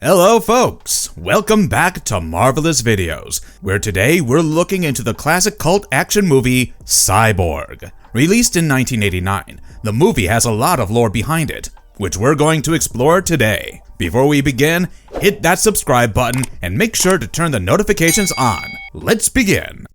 Hello folks, welcome back to Marvelous Videos, where today we're looking into the classic cult action movie Cyborg. Released in 1989, the movie has a lot of lore behind it, which we're going to explore today. Before we begin, hit that subscribe button and make sure to turn the notifications on. Let's begin.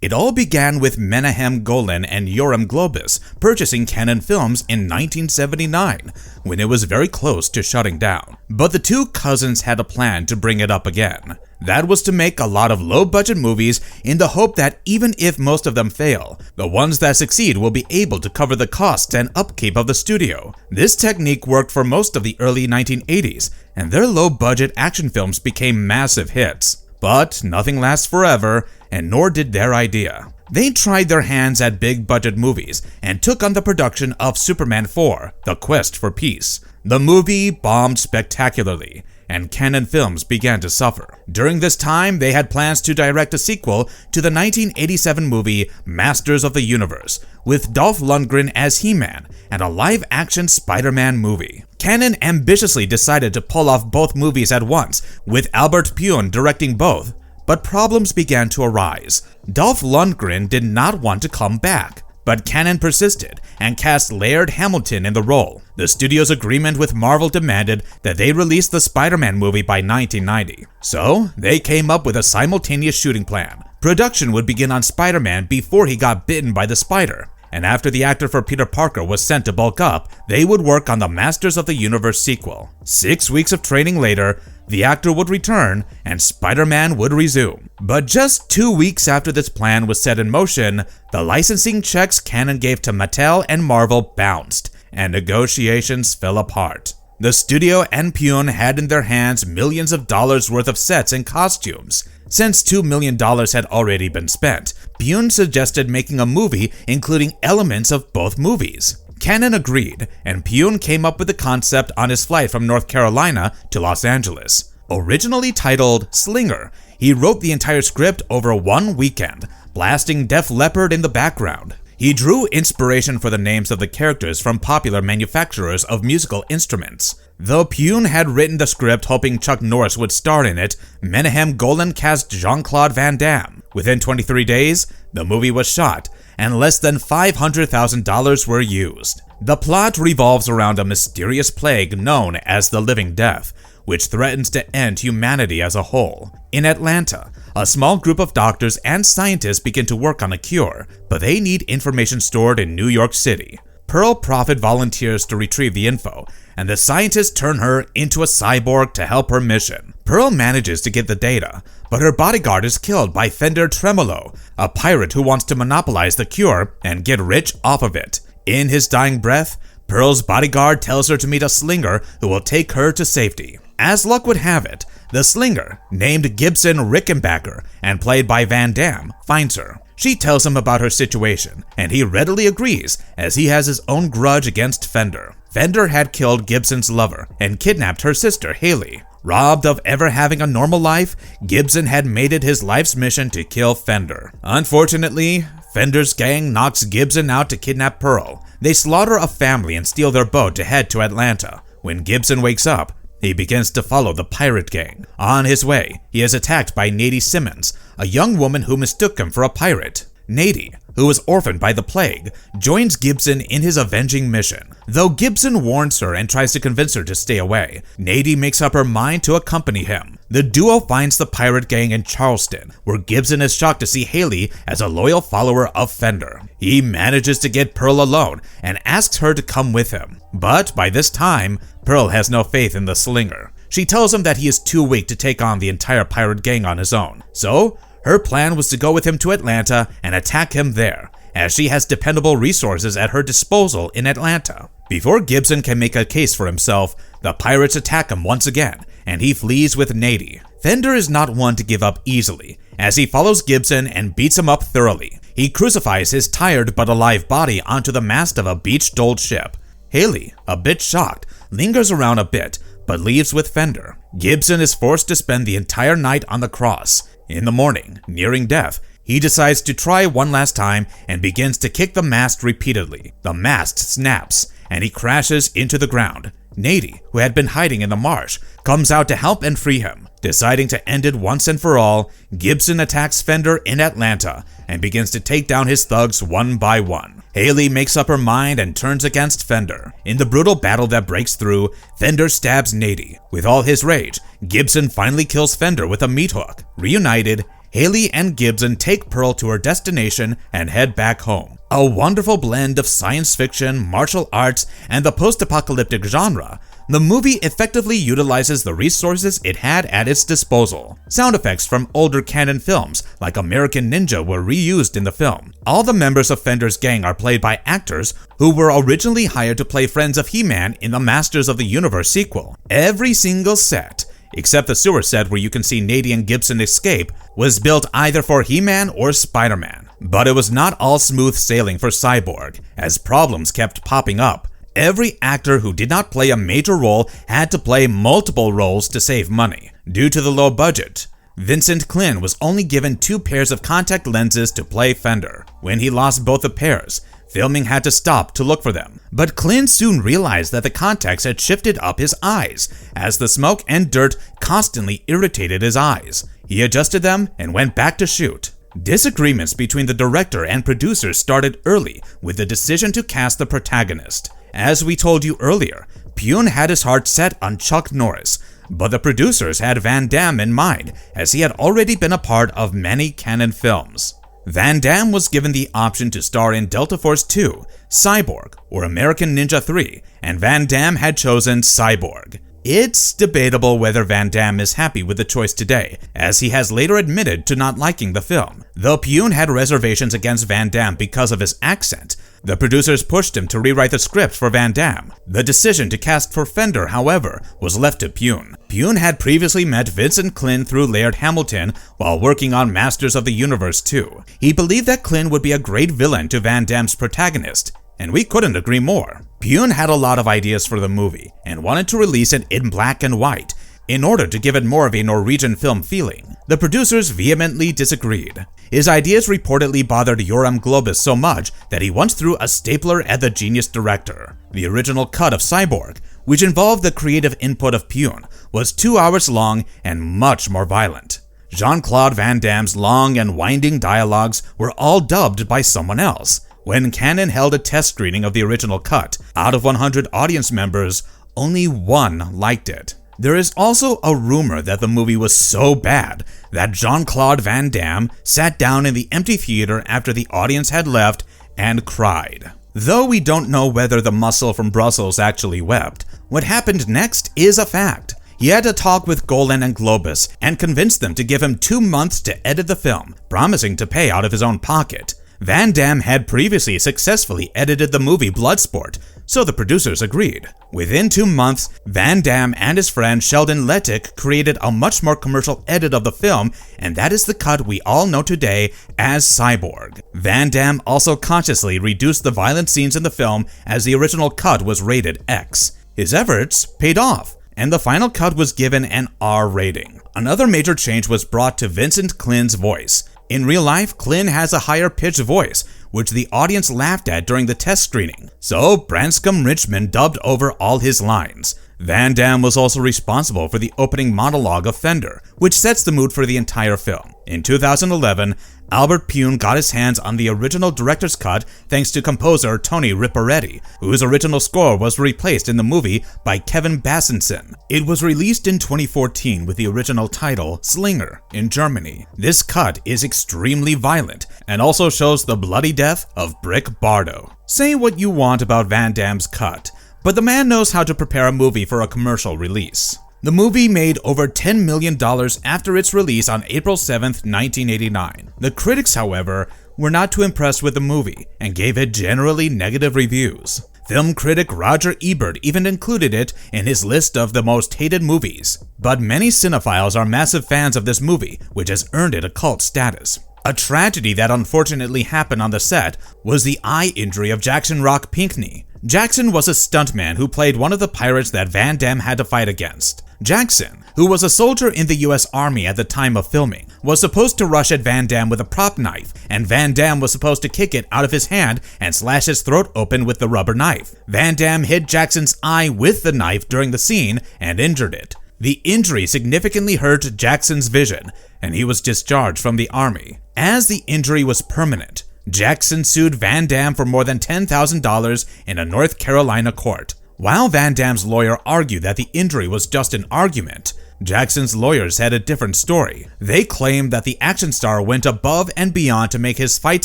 It all began with Menahem Golan and Yoram Globus purchasing Cannon Films in 1979, when it was very close to shutting down. But the two cousins had a plan to bring it up again. That was to make a lot of low-budget movies in the hope that even if most of them fail, the ones that succeed will be able to cover the costs and upkeep of the studio. This technique worked for most of the early 1980s, and their low-budget action films became massive hits. But nothing lasts forever, and nor did their idea. They tried their hands at big-budget movies and took on the production of Superman 4: The Quest for Peace. The movie bombed spectacularly, and Cannon Films began to suffer. During this time, they had plans to direct a sequel to the 1987 movie Masters of the Universe, with Dolph Lundgren as He-Man, and a live-action Spider-Man movie. Cannon ambitiously decided to pull off both movies at once, with Albert Pyun directing both, but problems began to arise. Dolph Lundgren did not want to come back, but Cannon persisted and cast Laird Hamilton in the role. The studio's agreement with Marvel demanded that they release the Spider-Man movie by 1990. So, they came up with a simultaneous shooting plan. Production would begin on Spider-Man before he got bitten by the spider, and after the actor for Peter Parker was sent to bulk up, they would work on the Masters of the Universe sequel. 6 weeks of training later, the actor would return and Spider-Man would resume. But just 2 weeks after this plan was set in motion, the licensing checks Cannon gave to Mattel and Marvel bounced, and negotiations fell apart. The studio and Pyun had in their hands millions of dollars worth of sets and costumes. Since $2 million had already been spent, Pyun suggested making a movie including elements of both movies. Cannon agreed, and Pyun came up with the concept on his flight from North Carolina to Los Angeles. Originally titled Slinger, he wrote the entire script over one weekend, blasting Def Leppard in the background. He drew inspiration for the names of the characters from popular manufacturers of musical instruments. Though Pyun had written the script hoping Chuck Norris would star in it, Menahem Golan cast Jean-Claude Van Damme. Within 23 days, the movie was shot, and less than $500,000 were used. The plot revolves around a mysterious plague known as the Living Death, which threatens to end humanity as a whole. In Atlanta, a small group of doctors and scientists begin to work on a cure, but they need information stored in New York City. Pearl Prophet volunteers to retrieve the info, and the scientists turn her into a cyborg to help her mission. Pearl manages to get the data, but her bodyguard is killed by Fender Tremolo, a pirate who wants to monopolize the cure and get rich off of it. In his dying breath, Pearl's bodyguard tells her to meet a slinger who will take her to safety. As luck would have it, the slinger, named Gibson Rickenbacker and played by Van Damme, finds her. She tells him about her situation, and he readily agrees, as he has his own grudge against Fender. Fender had killed Gibson's lover and kidnapped her sister, Haley. Robbed of ever having a normal life, Gibson had made it his life's mission to kill Fender. Unfortunately, Fender's gang knocks Gibson out to kidnap Pearl. They slaughter a family and steal their boat to head to Atlanta. When Gibson wakes up, he begins to follow the pirate gang. On his way, he is attacked by Nadie Simmons, a young woman who mistook him for a pirate. Nadie, who was orphaned by the plague, joins Gibson in his avenging mission. Though Gibson warns her and tries to convince her to stay away, Nadie makes up her mind to accompany him. The duo finds the pirate gang in Charleston, where Gibson is shocked to see Haley as a loyal follower of Fender. He manages to get Pearl alone and asks her to come with him. But by this time, Pearl has no faith in the slinger. She tells him that he is too weak to take on the entire pirate gang on his own. So, her plan was to go with him to Atlanta and attack him there, as she has dependable resources at her disposal in Atlanta. Before Gibson can make a case for himself, the pirates attack him once again, and he flees with Nadie. Fender is not one to give up easily, as he follows Gibson and beats him up thoroughly. He crucifies his tired but alive body onto the mast of a beached old ship. Haley, a bit shocked, lingers around a bit, but leaves with Fender. Gibson is forced to spend the entire night on the cross. In the morning, nearing death, he decides to try one last time and begins to kick the mast repeatedly. The mast snaps, and he crashes into the ground. Nady, who had been hiding in the marsh, comes out to help and free him. Deciding to end it once and for all, Gibson attacks Fender in Atlanta and begins to take down his thugs one by one. Haley makes up her mind and turns against Fender. In the brutal battle that breaks through, Fender stabs Nady. With all his rage, Gibson finally kills Fender with a meat hook. Reunited, Haley and Gibson take Pearl to her destination and head back home. A wonderful blend of science fiction, martial arts, and the post-apocalyptic genre, the movie effectively utilizes the resources it had at its disposal. Sound effects from older canon films, like American Ninja, were reused in the film. All the members of Fender's gang are played by actors who were originally hired to play friends of He-Man in the Masters of the Universe sequel. Every single set, except the sewer set where you can see Nady and Gibson escape, was built either for He-Man or Spider-Man. But it was not all smooth sailing for Cyborg, as problems kept popping up. Every actor who did not play a major role had to play multiple roles to save money. Due to the low budget, Vincent Klin was only given 2 pairs of contact lenses to play Fender. When he lost both the pairs, filming had to stop to look for them. But Klin soon realized that the contacts had shifted up his eyes, as the smoke and dirt constantly irritated his eyes. He adjusted them and went back to shoot. Disagreements between the director and producers started early with the decision to cast the protagonist. As we told you earlier, Pune had his heart set on Chuck Norris, but the producers had Van Damme in mind, as he had already been a part of many canon films. Van Damme was given the option to star in Delta Force 2, Cyborg, or American Ninja 3, and Van Damme had chosen Cyborg. It's debatable whether Van Damme is happy with the choice today, as he has later admitted to not liking the film. Though Pune had reservations against Van Damme because of his accent, the producers pushed him to rewrite the script for Van Damme. The decision to cast for Fender, however, was left to Pune. Pune had previously met Vincent Klin through Laird Hamilton while working on Masters of the Universe 2. He believed that Klin would be a great villain to Van Damme's protagonist, and we couldn't agree more. Pune had a lot of ideas for the movie and wanted to release it in black and white in order to give it more of a Norwegian film feeling. The producers vehemently disagreed. His ideas reportedly bothered Yoram Globus so much that he once threw a stapler at the genius director. The original cut of Cyborg, which involved the creative input of Pune, was 2 hours long and much more violent. Jean-Claude Van Damme's long and winding dialogues were all dubbed by someone else. When Cannon held a test screening of the original cut, out of 100 audience members, only 1 liked it. There is also a rumor that the movie was so bad that Jean-Claude Van Damme sat down in the empty theater after the audience had left and cried. Though we don't know whether the muscle from Brussels actually wept, what happened next is a fact. He had to talk with Golan and Globus and convince them to give him 2 months to edit the film, promising to pay out of his own pocket. Van Damme had previously successfully edited the movie Bloodsport, so the producers agreed. Within 2 months, Van Damme and his friend Sheldon Lettick created a much more commercial edit of the film, and that is the cut we all know today as Cyborg. Van Damme also consciously reduced the violent scenes in the film, as the original cut was rated X. His efforts paid off, and the final cut was given an R rating. Another major change was brought to Vincent Klin's voice. In real life, Klin has a higher-pitched voice, which the audience laughed at during the test screening, so Branscombe Richmond dubbed over all his lines. Van Damme was also responsible for the opening monologue of Fender, which sets the mood for the entire film. In 2011, Albert Pune got his hands on the original director's cut thanks to composer Tony Riparetti, whose original score was replaced in the movie by Kevin Bassenson. It was released in 2014 with the original title Slinger in Germany. This cut is extremely violent and also shows the bloody death of Brick Bardo. Say what you want about Van Damme's cut, but the man knows how to prepare a movie for a commercial release. The movie made over $10 million after its release on April 7, 1989. The critics, however, were not too impressed with the movie and gave it generally negative reviews. Film critic Roger Ebert even included it in his list of the most hated movies. But many cinephiles are massive fans of this movie, which has earned it a cult status. A tragedy that unfortunately happened on the set was the eye injury of Jackson Rock Pinckney. Jackson was a stuntman who played one of the pirates that Van Damme had to fight against. Jackson, who was a soldier in the US Army at the time of filming, was supposed to rush at Van Damme with a prop knife, and Van Damme was supposed to kick it out of his hand and slash his throat open with the rubber knife. Van Damme hit Jackson's eye with the knife during the scene and injured it. The injury significantly hurt Jackson's vision, and he was discharged from the Army. As the injury was permanent, Jackson sued Van Damme for more than $10,000 in a North Carolina court. While Van Damme's lawyer argued that the injury was just an argument, Jackson's lawyers had a different story. They claimed that the action star went above and beyond to make his fight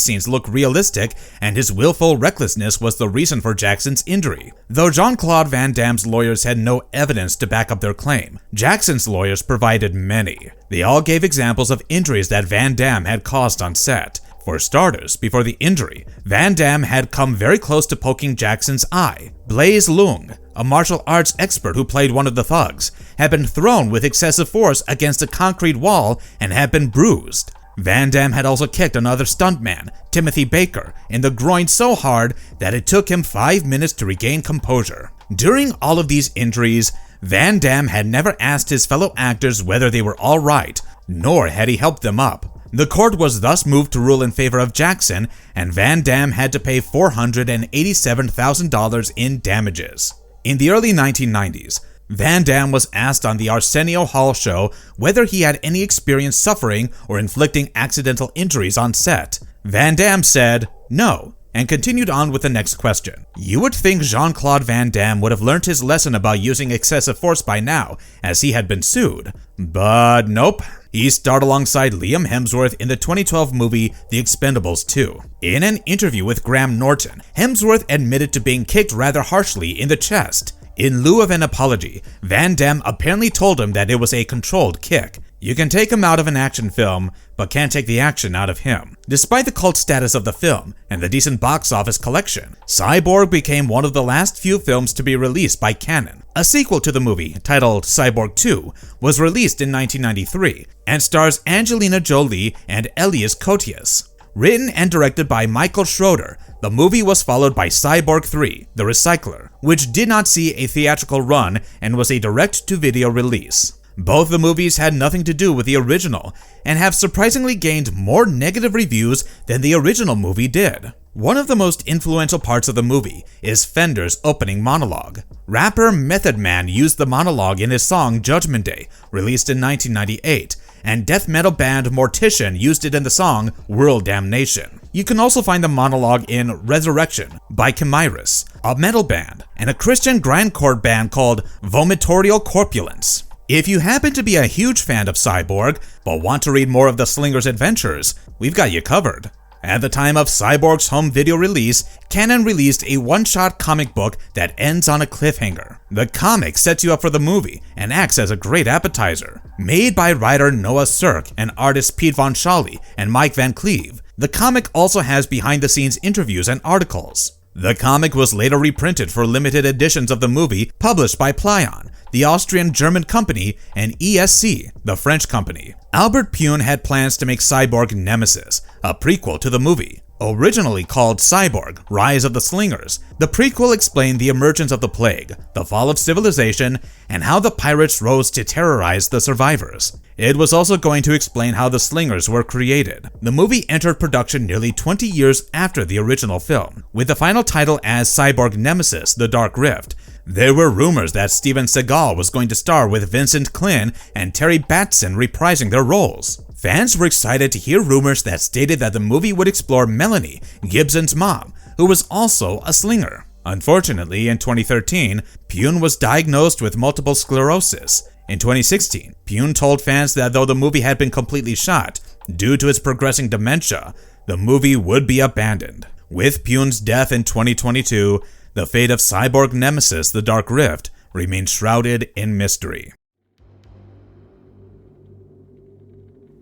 scenes look realistic, and his willful recklessness was the reason for Jackson's injury. Though Jean-Claude Van Damme's lawyers had no evidence to back up their claim, Jackson's lawyers provided many. They all gave examples of injuries that Van Damme had caused on set. For starters, before the injury, Van Damme had come very close to poking Jackson's eye. Blaise Lung, a martial arts expert who played one of the thugs, had been thrown with excessive force against a concrete wall and had been bruised. Van Damme had also kicked another stuntman, Timothy Baker, in the groin so hard that it took him 5 minutes to regain composure. During all of these injuries, Van Damme had never asked his fellow actors whether they were all right, nor had he helped them up. The court was thus moved to rule in favor of Jackson, and Van Damme had to pay $487,000 in damages. In the early 1990s, Van Damme was asked on the Arsenio Hall show whether he had any experience suffering or inflicting accidental injuries on set. Van Damme said no, and continued on with the next question. You would think Jean-Claude Van Damme would have learned his lesson about using excessive force by now, as he had been sued. But nope. He starred alongside Liam Hemsworth in the 2012 movie The Expendables 2. In an interview with Graham Norton, Hemsworth admitted to being kicked rather harshly in the chest. In lieu of an apology, Van Damme apparently told him that it was a controlled kick. You can take him out of an action film, but can't take the action out of him. Despite the cult status of the film and the decent box office collection, Cyborg became one of the last few films to be released by Canon. A sequel to the movie, titled Cyborg 2, was released in 1993 and stars Angelina Jolie and Elias Koteas. Written and directed by Michael Schroeder, the movie was followed by Cyborg 3, The Recycler, which did not see a theatrical run and was a direct-to-video release. Both the movies had nothing to do with the original and have surprisingly gained more negative reviews than the original movie did. One of the most influential parts of the movie is Fender's opening monologue. Rapper Method Man used the monologue in his song Judgment Day, released in 1998, and death metal band Mortician used it in the song World Damnation. You can also find the monologue in Resurrection by Chimeras, a metal band, and a Christian grindcore band called Vomitorial Corpulence. If you happen to be a huge fan of Cyborg, but want to read more of the Slinger's adventures, we've got you covered. At the time of Cyborg's home video release, Canon released a one-shot comic book that ends on a cliffhanger. The comic sets you up for the movie and acts as a great appetizer. Made by writer Noah Cirque and artists Pete Von Schally and Mike Van Cleve, the comic also has behind-the-scenes interviews and articles. The comic was later reprinted for limited editions of the movie published by Plaion, the Austrian-German company, and ESC, the French company. Albert Pyun had plans to make Cyborg Nemesis, a prequel to the movie. Originally called Cyborg, Rise of the Slingers, the prequel explained the emergence of the plague, the fall of civilization, and how the pirates rose to terrorize the survivors. It was also going to explain how the Slingers were created. The movie entered production nearly 20 years after the original film, with the final title as Cyborg Nemesis: The Dark Rift. There were rumors that Steven Seagal was going to star with Vincent Klin and Terry Batson reprising their roles. Fans were excited to hear rumors that stated that the movie would explore Melanie, Gibson's mom, who was also a slinger. Unfortunately, in 2013, Pyun was diagnosed with multiple sclerosis. In 2016, Pyun told fans that though the movie had been completely shot, due to its progressing dementia, the movie would be abandoned. With Pyun's death in 2022, the fate of Cyborg Nemesis: The Dark Rift remains shrouded in mystery.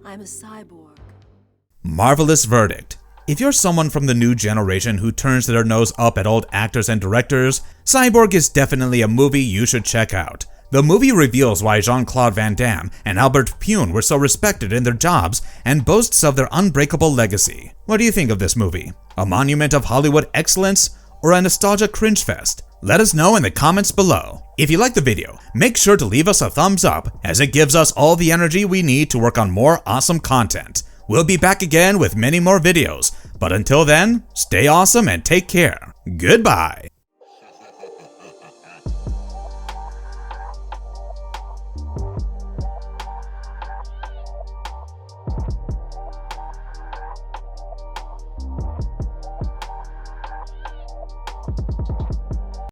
I'm a cyborg. Marvelous verdict. If you're someone from the new generation who turns their nose up at old actors and directors, Cyborg is definitely a movie you should check out. The movie reveals why Jean-Claude Van Damme and Albert Pyun were so respected in their jobs and boasts of their unbreakable legacy. What do you think of this movie? A monument of Hollywood excellence or a nostalgia cringe fest? Let us know in the comments below. If you like the video, make sure to leave us a thumbs up as it gives us all the energy we need to work on more awesome content. We'll be back again with many more videos, but until then, stay awesome and take care. Goodbye.